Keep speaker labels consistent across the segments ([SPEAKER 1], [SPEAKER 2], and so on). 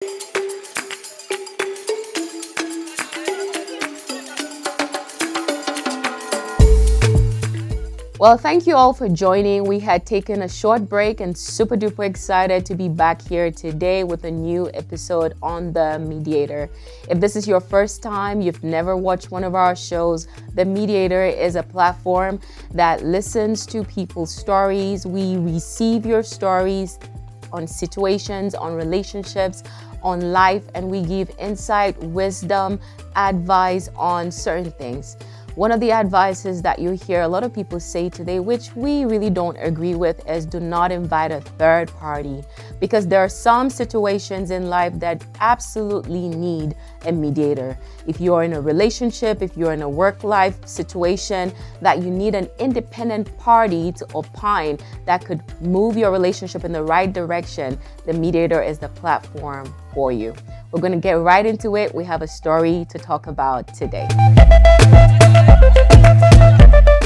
[SPEAKER 1] Well, thank you all for joining. We had taken a short break and super duper excited to be back here today with a new episode on The Mediator. If this is your first time, you've never watched one of our shows, The Mediator is a platform that listens to people's stories. We receive your stories on situations, on relationships, on life, and we give insight, wisdom, advice on certain things. One of the advices that you hear a lot of people say today, which we really don't agree with, is do not invite a third party, because there are some situations in life that absolutely need a mediator. If you're in a relationship, if you're in a work life situation that you need an independent party to opine that could move your relationship in the right direction, the mediator is the platform for you. We're going to get right into it. We have a story to talk about today.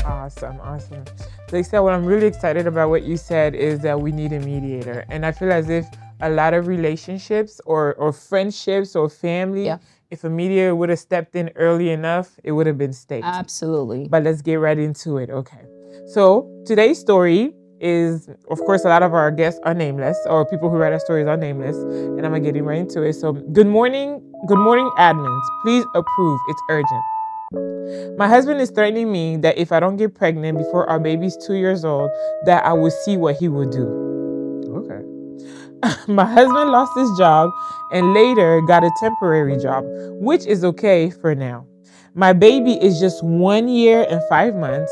[SPEAKER 2] Awesome. Lisa, what I'm really excited about what you said is that we need a mediator. And I feel as if a lot of relationships or friendships or family, if a mediator would have stepped in early enough, it would have been staked.
[SPEAKER 1] Absolutely.
[SPEAKER 2] But let's get right into it. Okay. So today's story is, of course, a lot of our guests are nameless, or people who write our stories are nameless. And I'm going to get right into it. So good morning, admins. Please approve. It's urgent. My husband is threatening me that if I don't get pregnant before our baby's 2 years old, that I will see what he will do. Okay. My husband lost his job and later got a temporary job, which is okay for now. My baby is just 1 year and 5 months.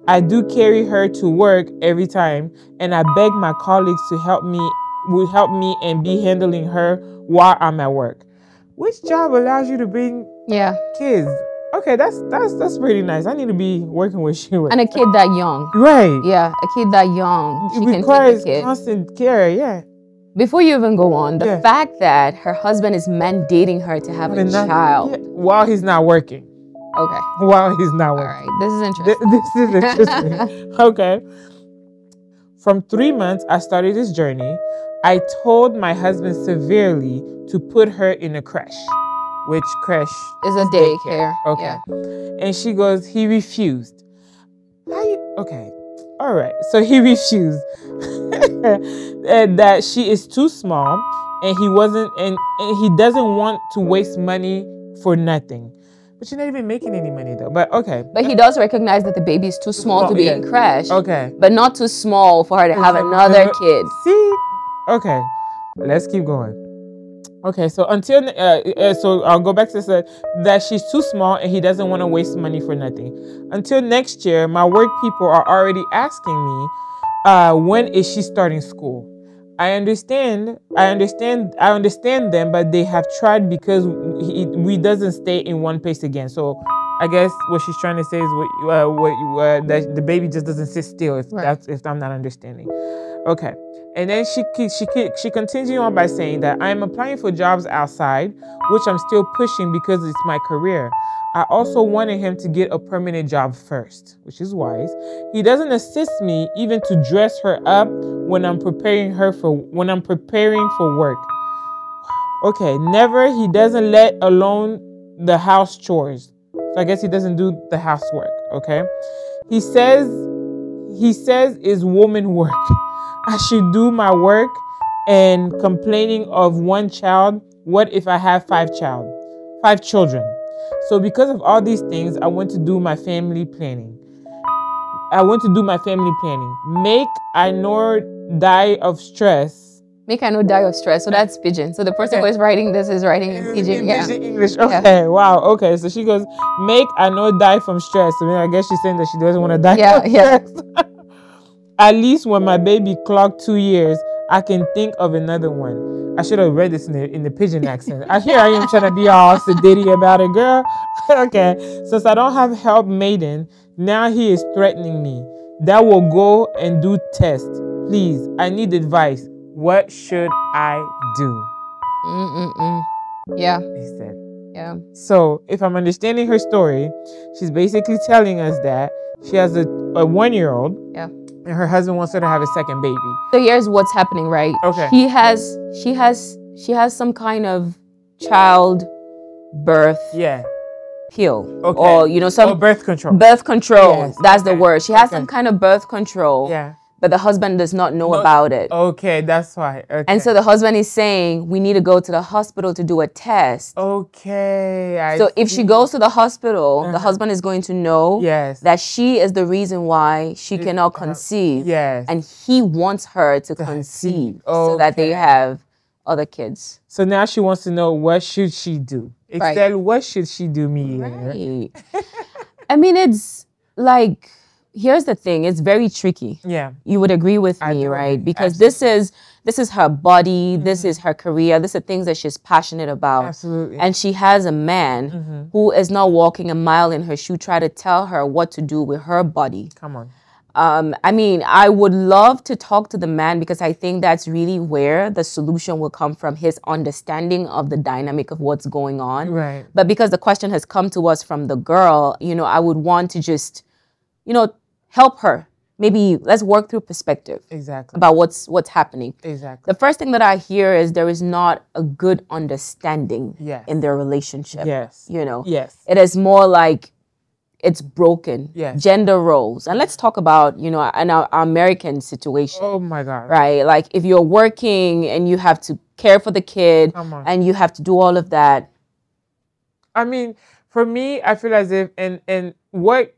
[SPEAKER 2] I do carry her to work every time, and I beg my colleagues to help me and be handling her while I'm at work. Which job allows you to bring kids? Okay, that's pretty nice. I need to be working with you.
[SPEAKER 1] And a kid that young.
[SPEAKER 2] Right.
[SPEAKER 1] Yeah, a kid that young.
[SPEAKER 2] It requires constant care, yeah.
[SPEAKER 1] Before you even go on, the fact that her husband is mandating her to have a child.
[SPEAKER 2] While he's not working.
[SPEAKER 1] Okay.
[SPEAKER 2] While he's not working.
[SPEAKER 1] All right, this is interesting.
[SPEAKER 2] This is interesting. Okay. From 3 months, I started this journey. I told my husband severely to put her in a creche. Which creche
[SPEAKER 1] is a daycare.
[SPEAKER 2] Okay.
[SPEAKER 1] Yeah.
[SPEAKER 2] And she goes, he refused. Okay. All right. So he refused. And that she is too small and he doesn't want to waste money for nothing. But you're not even making any money though. But okay.
[SPEAKER 1] But he does recognize that the baby is too small to be in creche.
[SPEAKER 2] Okay.
[SPEAKER 1] But not too small for her to have another kid.
[SPEAKER 2] See? Okay. Let's keep going. Okay, so so I'll go back to that she's too small and he doesn't want to waste money for nothing. Until next year, my work people are already asking me, when is she starting school? I understand them, but they have tried because we doesn't stay in one place again. So I guess what she's trying to say is that the baby just doesn't sit still. If I'm not understanding. Okay. And then she continued on by saying that I'm applying for jobs outside, which I'm still pushing because it's my career. I also wanted him to get a permanent job first, which is wise. He doesn't assist me even to dress her up when I'm preparing for work. Okay, never. He doesn't let alone the house chores. So I guess he doesn't do the housework. Okay. He says it's woman work. I should do my work, and complaining of one child. What if I have 5 children? So because of all these things, I want to do my family planning. Make I nor die of stress.
[SPEAKER 1] Make I no die of stress. So that's pidgin. So the person who is writing this is writing in pidgin.
[SPEAKER 2] Pidgin English. Okay. Yeah. Wow. Okay. So she goes, make I no die from stress. So I guess she's saying that she doesn't want to die from stress. At least when my baby clocked 2 years, I can think of another one. I should have read this in the pidgin accent. Here I am trying to be all sedity about it, girl. Okay. Since I don't have help maiden, now he is threatening me. That will go and do tests. Please, I need advice. What should I do?
[SPEAKER 1] Yeah.
[SPEAKER 2] He said.
[SPEAKER 1] Yeah.
[SPEAKER 2] So if I'm understanding her story, she's basically telling us that she has a 1-year-old.
[SPEAKER 1] Yeah.
[SPEAKER 2] And her husband wants her to have a second baby.
[SPEAKER 1] So here's what's happening, right?
[SPEAKER 2] Okay.
[SPEAKER 1] She has she has some kind of child birth pill.
[SPEAKER 2] Okay.
[SPEAKER 1] Or, you know, some
[SPEAKER 2] birth control.
[SPEAKER 1] Birth control.
[SPEAKER 2] Yes.
[SPEAKER 1] That's the word. She has some kind of birth control.
[SPEAKER 2] Yeah.
[SPEAKER 1] But the husband does not know about it.
[SPEAKER 2] Okay, that's why. Okay.
[SPEAKER 1] And so the husband is saying, we need to go to the hospital to do a test.
[SPEAKER 2] Okay.
[SPEAKER 1] So if she goes to the hospital, the husband is going to know that she is the reason why she cannot conceive.
[SPEAKER 2] Yes.
[SPEAKER 1] And he wants her to conceive so that they have other kids.
[SPEAKER 2] So now she wants to know, what should she do? Instead, what should she do, me?
[SPEAKER 1] Right. I mean, it's like... Here's the thing, it's very tricky.
[SPEAKER 2] Yeah.
[SPEAKER 1] You would agree with me, right? Because this is her body, this is her career, this are things that she's passionate about.
[SPEAKER 2] Absolutely.
[SPEAKER 1] And she has a man who is not walking a mile in her shoe, try to tell her what to do with her body.
[SPEAKER 2] Come on.
[SPEAKER 1] I mean, I would love to talk to the man because I think that's really where the solution will come from, his understanding of the dynamic of what's going on.
[SPEAKER 2] Right.
[SPEAKER 1] But because the question has come to us from the girl, you know, I would want to just, you know, help her. Maybe let's work through perspective.
[SPEAKER 2] Exactly.
[SPEAKER 1] About what's happening.
[SPEAKER 2] Exactly.
[SPEAKER 1] The first thing that I hear is there is not a good understanding in their relationship.
[SPEAKER 2] Yes.
[SPEAKER 1] You know.
[SPEAKER 2] Yes.
[SPEAKER 1] It is more like it's broken.
[SPEAKER 2] Yes.
[SPEAKER 1] Gender roles. And let's talk about, you know, our American situation.
[SPEAKER 2] Oh my God.
[SPEAKER 1] Right? Like if you're working and you have to care for the kid and you have to do all of that.
[SPEAKER 2] I mean, for me, I feel as if and what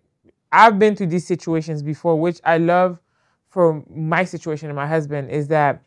[SPEAKER 2] I've been through these situations before, which I love for my situation and my husband, is that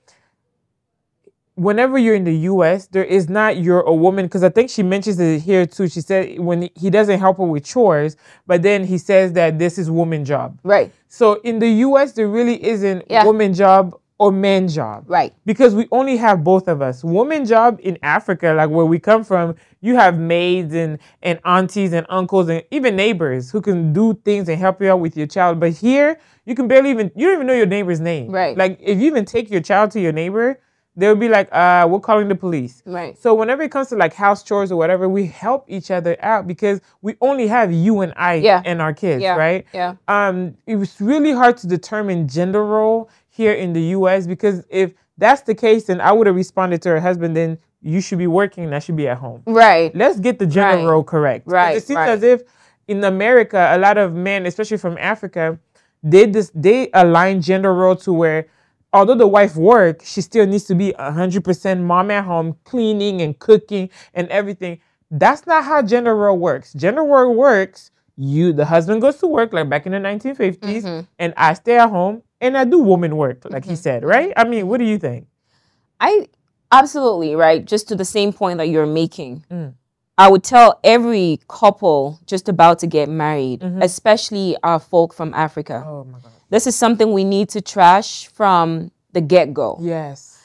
[SPEAKER 2] whenever you're in the U.S., there is not you're a woman, because I think she mentions it here too. She said when he doesn't help her with chores, but then he says that this is woman job.
[SPEAKER 1] Right.
[SPEAKER 2] So in the U.S., there really isn't woman job or man job.
[SPEAKER 1] Right.
[SPEAKER 2] Because we only have both of us. Woman job in Africa, like where we come from, you have maids and aunties and uncles and even neighbors who can do things and help you out with your child. But here, you can barely you don't even know your neighbor's name.
[SPEAKER 1] Right.
[SPEAKER 2] Like if you even take your child to your neighbor, they'll be like, we're calling the police.
[SPEAKER 1] Right.
[SPEAKER 2] So whenever it comes to like house chores or whatever, we help each other out because we only have you and I and our kids, right?
[SPEAKER 1] Yeah.
[SPEAKER 2] It was really hard to determine gender role here in the U.S. because if that's the case, then I would have responded to her husband, then you should be working and I should be at home.
[SPEAKER 1] Right.
[SPEAKER 2] Let's get the gender role correct.
[SPEAKER 1] Right.
[SPEAKER 2] It seems as if in America, a lot of men, especially from Africa, they align gender role to where although the wife works, she still needs to be 100% mom at home, cleaning and cooking and everything. That's not how gender role works. Gender role works, the husband goes to work like back in the 1950s and I stay at home and I do woman work, like he said, right? I mean, what do you think?
[SPEAKER 1] Absolutely, right? Just to the same point that you're making. I would tell every couple just about to get married, especially our folk from Africa.
[SPEAKER 2] Oh my God.
[SPEAKER 1] This is something we need to trash from the get-go.
[SPEAKER 2] Yes.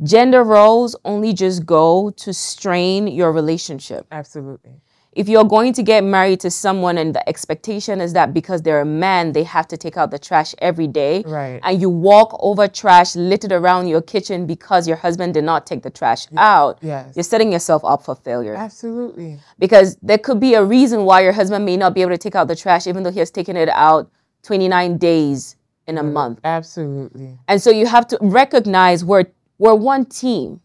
[SPEAKER 1] Gender roles only just go to strain your relationship.
[SPEAKER 2] Absolutely.
[SPEAKER 1] If you're going to get married to someone and the expectation is that because they're a man, they have to take out the trash every day.
[SPEAKER 2] Right.
[SPEAKER 1] And you walk over trash littered around your kitchen because your husband did not take the trash out.
[SPEAKER 2] Yes.
[SPEAKER 1] You're setting yourself up for failure.
[SPEAKER 2] Absolutely.
[SPEAKER 1] Because there could be a reason why your husband may not be able to take out the trash even though he has taken it out 29 days in a month.
[SPEAKER 2] Absolutely.
[SPEAKER 1] And so you have to recognize we're one team.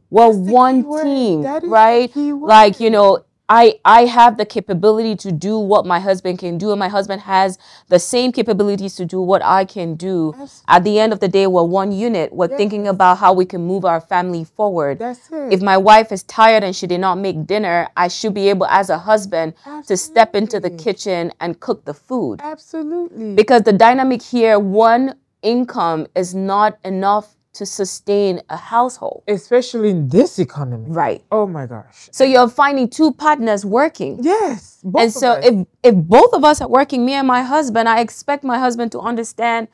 [SPEAKER 1] We're one team, right? Like, you know, I have the capability to do what my husband can do, and my husband has the same capabilities to do what I can do. At the end of the day, we're one unit. We're thinking about how we can move our family forward.
[SPEAKER 2] That's it.
[SPEAKER 1] If my wife is tired and she did not make dinner, I should be able, as a husband, to step into the kitchen and cook the food.
[SPEAKER 2] Absolutely.
[SPEAKER 1] Because the dynamic here, one income is not enough to sustain a household.
[SPEAKER 2] Especially in this economy.
[SPEAKER 1] Right.
[SPEAKER 2] Oh my gosh.
[SPEAKER 1] So you're finding two partners working.
[SPEAKER 2] Yes.
[SPEAKER 1] And so if both of us are working, me and my husband, I expect my husband to understand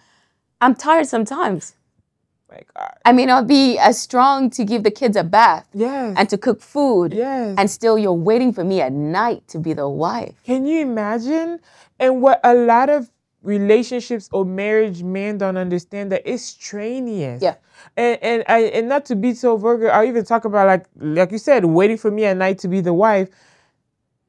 [SPEAKER 1] I'm tired sometimes.
[SPEAKER 2] My God.
[SPEAKER 1] I may not be as strong to give the kids a bath.
[SPEAKER 2] Yes.
[SPEAKER 1] And to cook food.
[SPEAKER 2] Yes.
[SPEAKER 1] And still you're waiting for me at night to be the wife.
[SPEAKER 2] Can you imagine? And what a lot of relationships or marriage men don't understand, that it's strenuous.
[SPEAKER 1] Yeah.
[SPEAKER 2] And not to be so vulgar, I'll even talk about like you said, waiting for me at night to be the wife.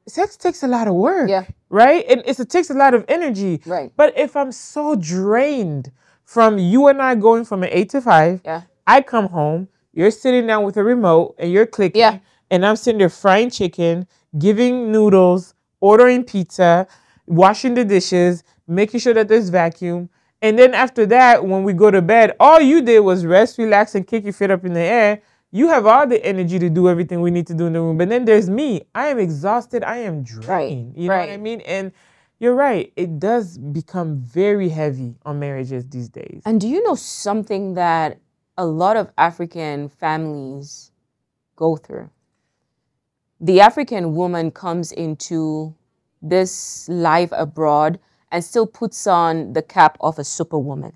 [SPEAKER 2] Sex takes a lot of work.
[SPEAKER 1] Yeah.
[SPEAKER 2] Right? And it takes a lot of energy.
[SPEAKER 1] Right.
[SPEAKER 2] But if I'm so drained from you and I going from an 8 to 5,
[SPEAKER 1] yeah,
[SPEAKER 2] I come home, You're sitting down with a remote and you're clicking.
[SPEAKER 1] Yeah.
[SPEAKER 2] And I'm sitting there frying chicken, giving noodles, ordering pizza, washing the dishes, making sure that there's vacuum. And then after that, when we go to bed, all you did was rest, relax, and kick your feet up in the air. You have all the energy to do everything we need to do in the room. But then there's me. I am exhausted. I am drained. You know what I mean? And you're right. It does become very heavy on marriages these days.
[SPEAKER 1] And do you know something that a lot of African families go through? The African woman comes into this life abroad and still puts on the cap of a superwoman.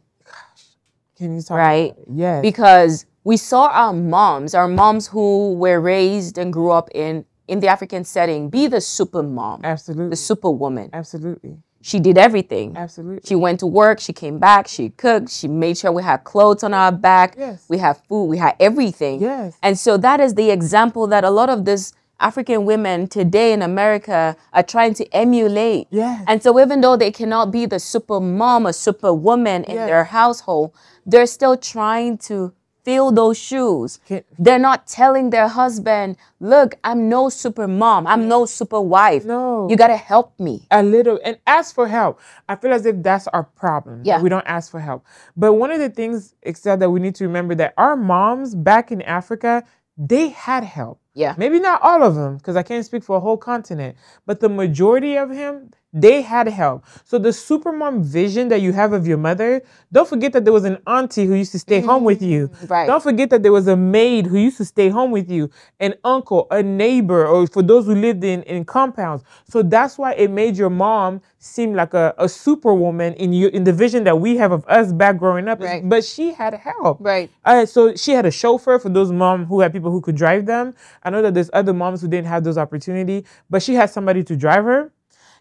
[SPEAKER 2] Can you talk
[SPEAKER 1] right?
[SPEAKER 2] about it? Yes.
[SPEAKER 1] Because we saw our moms who were raised and grew up in the African setting, be the super mom.
[SPEAKER 2] Absolutely.
[SPEAKER 1] The superwoman.
[SPEAKER 2] Absolutely.
[SPEAKER 1] She did everything.
[SPEAKER 2] Absolutely.
[SPEAKER 1] She went to work, she came back, she cooked, she made sure we had clothes on our back.
[SPEAKER 2] Yes.
[SPEAKER 1] We had food, we had everything.
[SPEAKER 2] Yes.
[SPEAKER 1] And so that is the example that a lot of this African women today in America are trying to emulate.
[SPEAKER 2] Yes.
[SPEAKER 1] And so even though they cannot be the super mom or super woman in their household, they're still trying to fill those shoes. They're not telling their husband, look, I'm no super mom. I'm no super wife.
[SPEAKER 2] No.
[SPEAKER 1] You got to help me.
[SPEAKER 2] A little. And ask for help. I feel as if that's our problem.
[SPEAKER 1] Yeah.
[SPEAKER 2] We don't ask for help. But one of the things, Excel, that we need to remember that our moms back in Africa, they had help.
[SPEAKER 1] Yeah.
[SPEAKER 2] Maybe not all of them, because I can't speak for a whole continent. But the majority of them, they had help. So the supermom vision that you have of your mother, don't forget that there was an auntie who used to stay home with you.
[SPEAKER 1] Right.
[SPEAKER 2] Don't forget that there was a maid who used to stay home with you, an uncle, a neighbor, or for those who lived in compounds. So that's why it made your mom seem like a superwoman in the vision that we have of us back growing up.
[SPEAKER 1] Right.
[SPEAKER 2] But she had help.
[SPEAKER 1] Right.
[SPEAKER 2] So she had a chauffeur for those moms who had people who could drive them. I know that there's other moms who didn't have those opportunities, but she had somebody to drive her.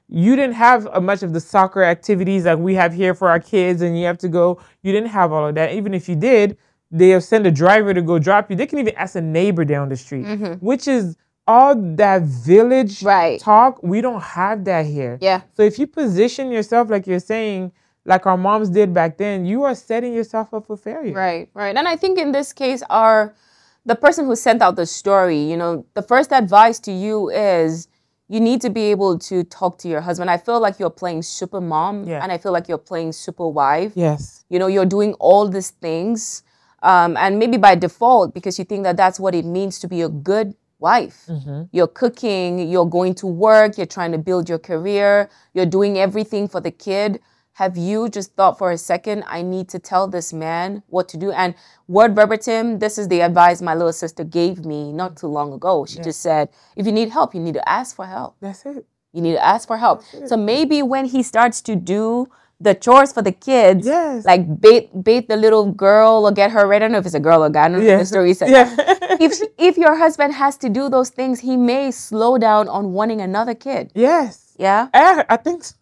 [SPEAKER 2] You didn't have much of the soccer activities like we have here for our kids, and you have to go. You didn't have all of that. Even if you did, they'll send a driver to go drop you. They can even ask a neighbor down the street, which is all that village talk. We don't have that here.
[SPEAKER 1] Yeah.
[SPEAKER 2] So if you position yourself like you're saying, like our moms did back then, you are setting yourself up for failure.
[SPEAKER 1] Right, right. And I think in this case, the person who sent out the story, the first advice to you is you need to be able to talk to your husband. I feel like you're playing super mom, and I feel like you're playing super wife.
[SPEAKER 2] Yes.
[SPEAKER 1] You're doing all these things, and maybe by default, because you think that that's what it means to be a good wife. You're cooking, you're going to work, you're trying to build your career, you're doing everything for the kid. Have you just thought for a second, I need to tell this man what to do? And word verbatim, this is the advice my little sister gave me not too long ago. She just said, if you need help, you need to ask for help.
[SPEAKER 2] That's it.
[SPEAKER 1] You need to ask for help. So maybe when he starts to do the chores for the kids, like bait the little girl or get her ready. I don't know if it's a girl or guy. I don't know if the story said that. If your husband has to do those things, he may slow down on wanting another kid.
[SPEAKER 2] Yes.
[SPEAKER 1] Yeah?
[SPEAKER 2] I think so.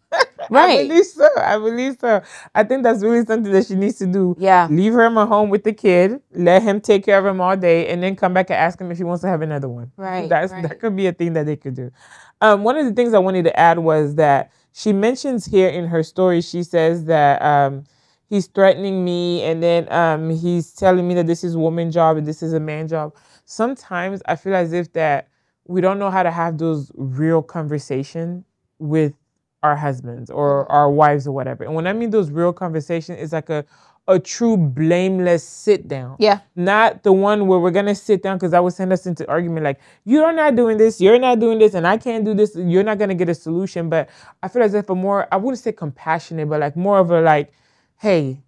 [SPEAKER 1] Right.
[SPEAKER 2] I believe so. I think that's really something that she needs to do.
[SPEAKER 1] Yeah.
[SPEAKER 2] Leave him at home with the kid, let him take care of him all day, and then come back and ask him if he wants to have another one.
[SPEAKER 1] Right.
[SPEAKER 2] That could be a thing that they could do. One of the things I wanted to add was that she mentions here in her story, she says that he's threatening me, and then he's telling me that this is a woman's job and this is a man's job. Sometimes I feel as if that we don't know how to have those real conversations with our husbands or our wives or whatever. And when I mean those real conversations, it's like a true blameless sit down.
[SPEAKER 1] Yeah.
[SPEAKER 2] Not the one where we're going to sit down because that would send us into argument like, you're not doing this, you're not doing this, and I can't do this, you're not going to get a solution. But I feel as if a more, I wouldn't say compassionate, but like more of a like, hey,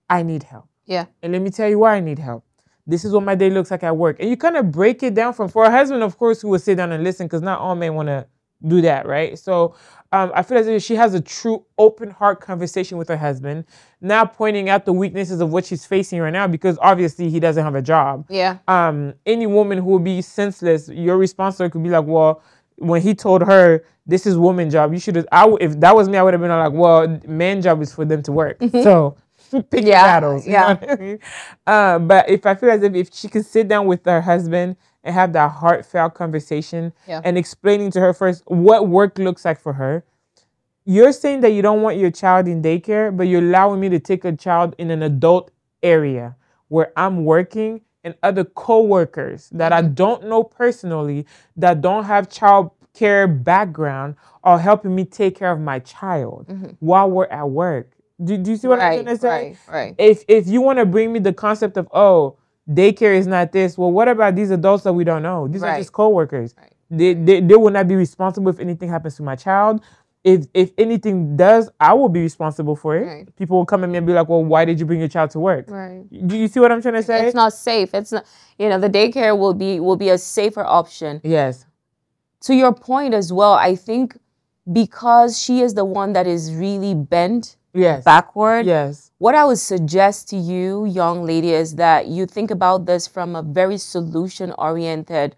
[SPEAKER 2] I need help.
[SPEAKER 1] Yeah.
[SPEAKER 2] And let me tell you why I need help. This is what my day looks like at work. And you kind of break it down for a husband, of course, who will sit down and listen because not all men want to do that, right? So I feel as if she has a true open heart conversation with her husband, now pointing out the weaknesses of what she's facing right now because obviously he doesn't have a job.
[SPEAKER 1] Yeah.
[SPEAKER 2] Any woman who would be senseless, your response to her could be like, well, when he told her this is woman's job, you should have, if that was me, I would have been like, well, man's job is for them to work. So pick your battles. You know what I mean? But if I feel as if she could sit down with her husband and have that heartfelt conversation and explaining to her first what work looks like for her. You're saying that you don't want your child in daycare, but you're allowing me to take a child in an adult area where I'm working and other co-workers that I don't know personally, that don't have child care background, are helping me take care of my child while we're at work. Do you see what I'm trying to say?
[SPEAKER 1] Right.
[SPEAKER 2] If you want to bring me the concept of, oh, daycare is not this, well, what about these adults that we don't know? These are just co-workers. They will not be responsible if anything happens to my child. If anything does, I will be responsible for it. People will come at me and be like, well, why did you bring your child to work? Do you see what I'm trying to say?
[SPEAKER 1] It's not safe. It's not, the daycare will be a safer option.
[SPEAKER 2] Yes.
[SPEAKER 1] To your point as well, I think because she is the one that is really bent backward.
[SPEAKER 2] Yes.
[SPEAKER 1] What I would suggest to you, young lady, is that you think about this from a very solution-oriented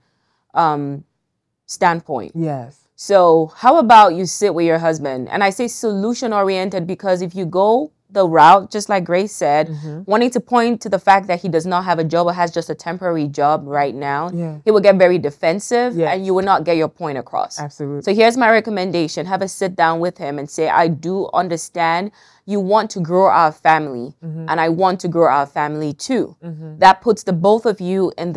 [SPEAKER 1] standpoint.
[SPEAKER 2] Yes.
[SPEAKER 1] So how about you sit with your husband? And I say solution-oriented because if you go the route, just like Grace said, wanting to point to the fact that he does not have a job or has just a temporary job right now, he will get very defensive and you will not get your point across.
[SPEAKER 2] Absolutely.
[SPEAKER 1] So here's my recommendation. Have a sit down with him and say, I do understand you want to grow our family and I want to grow our family too. That puts the both of you in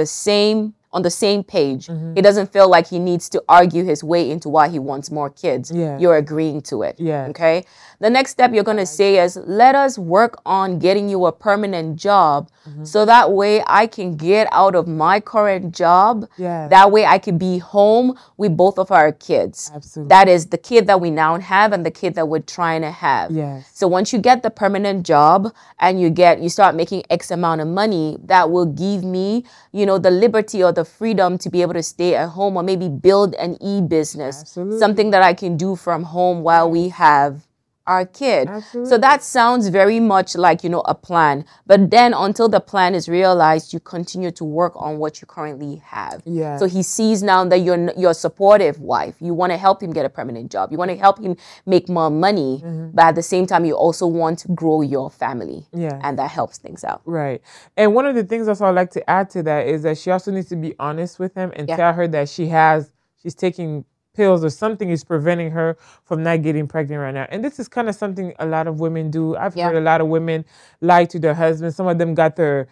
[SPEAKER 1] on the same page. He doesn't feel like he needs to argue his way into why he wants more kids. You're agreeing to it. Okay. The next step you're going to say is, let us work on getting you a permanent job so that way I can get out of my current job. That way I can be home with both of our kids.
[SPEAKER 2] Absolutely.
[SPEAKER 1] That is the kid that we now have and the kid that we're trying to have. So once you get the permanent job and you start making X amount of money, that will give me, the liberty or the freedom to be able to stay at home or maybe build an e-business, something that I can do from home while we have our kid. So that sounds very much like, a plan. But then until the plan is realized, you continue to work on what you currently have. So he sees now that you're a supportive wife. You want to help him get a permanent job. You want to help him make more money. But at the same time, you also want to grow your family. And that helps things out.
[SPEAKER 2] Right. And one of the things also I'd like to add to that is that she also needs to be honest with him and tell her that she's taking pills or something is preventing her from not getting pregnant right now. And this is kind of something a lot of women do. I've heard a lot of women lie to their husbands. Some of them got their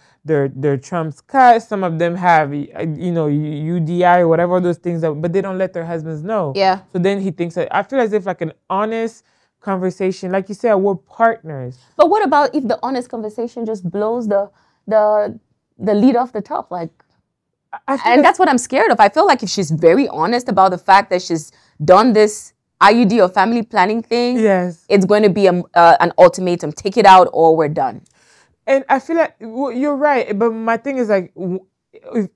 [SPEAKER 2] trumps cut. Some of them have, UDI or whatever those things, but they don't let their husbands know. So then he thinks that, I feel as if like an honest conversation, like you said, we're partners.
[SPEAKER 1] But what about if the honest conversation just blows the lid off the top? Like, and that's what I'm scared of. I feel like if she's very honest about the fact that she's done this IUD or family planning thing, it's going to be an ultimatum. Take it out or we're done.
[SPEAKER 2] And I feel like you're right. But my thing is like,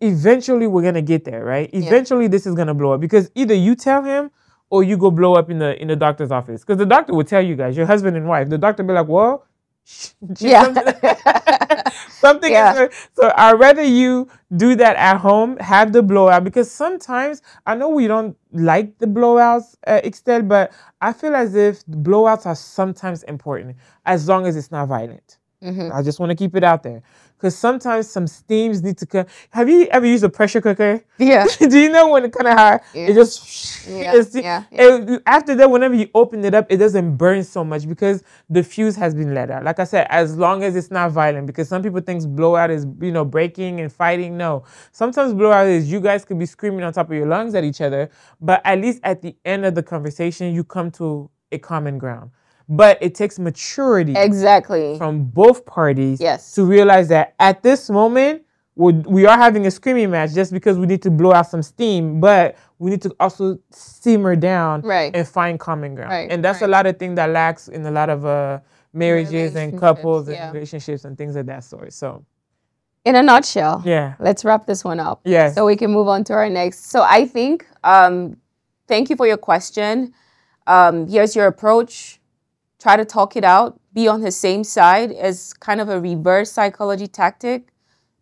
[SPEAKER 2] eventually we're going to get there, right? Eventually this is going to blow up because either you tell him or you go blow up in the doctor's office. Because the doctor will tell you guys, your husband and wife, the doctor will be like, well, something is, so I'd rather you do that at home, have the blowout, because sometimes I know we don't like the blowouts extent, but I feel as if blowouts are sometimes important as long as it's not violent. I just want to keep it out there because sometimes some steams need to come. Have you ever used a pressure cooker? Do you know when it kind of hard? It just and after that, whenever you open it up, it doesn't burn so much because the fuse has been let out. Like I said, as long as it's not violent, because some people think blowout is breaking and fighting. No, sometimes blowout is you guys could be screaming on top of your lungs at each other, but at least at the end of the conversation, you come to a common ground. But it takes maturity from both parties to realize that at this moment, we are having a screaming match just because we need to blow out some steam, but we need to also simmer down and find common ground. And that's a lot of things that lacks in a lot of marriages and couples and relationships and things of that sort. So
[SPEAKER 1] in a nutshell, let's wrap this one up so we can move on to our next. So I think, thank you for your question. Here's your approach. Try to talk it out, be on his same side as kind of a reverse psychology tactic.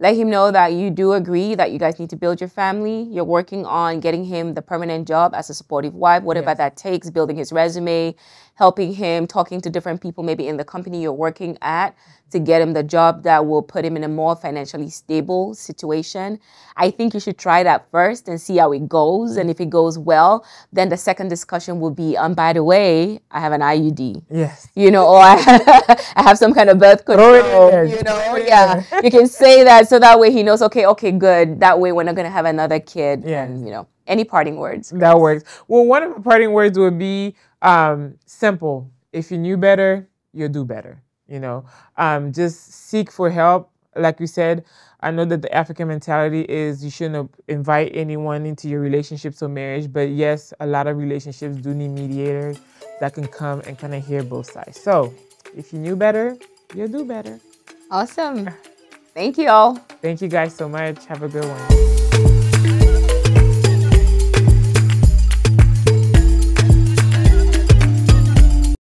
[SPEAKER 1] Let him know that you do agree that you guys need to build your family. You're working on getting him the permanent job as a supportive wife, whatever that takes, building his resume, helping him, talking to different people maybe in the company you're working at to get him the job that will put him in a more financially stable situation. I think you should try that first and see how it goes. And if it goes well, then the second discussion will be, by the way, I have an IUD. Or I have some kind of birth control. You can say that so that way he knows, okay, good. That way we're not going to have another kid.
[SPEAKER 2] Yeah.
[SPEAKER 1] And, you know, any parting words?
[SPEAKER 2] That works. Well, one of the parting words would be simple. If you knew better, you'll do better. You know, just seek for help. Like we said, I know that the African mentality is you shouldn't invite anyone into your relationships or marriage. But yes, a lot of relationships do need mediators that can come and kind of hear both sides. So if you knew better, you'll do better.
[SPEAKER 1] Awesome. Thank you all.
[SPEAKER 2] Thank you guys so much. Have a good one.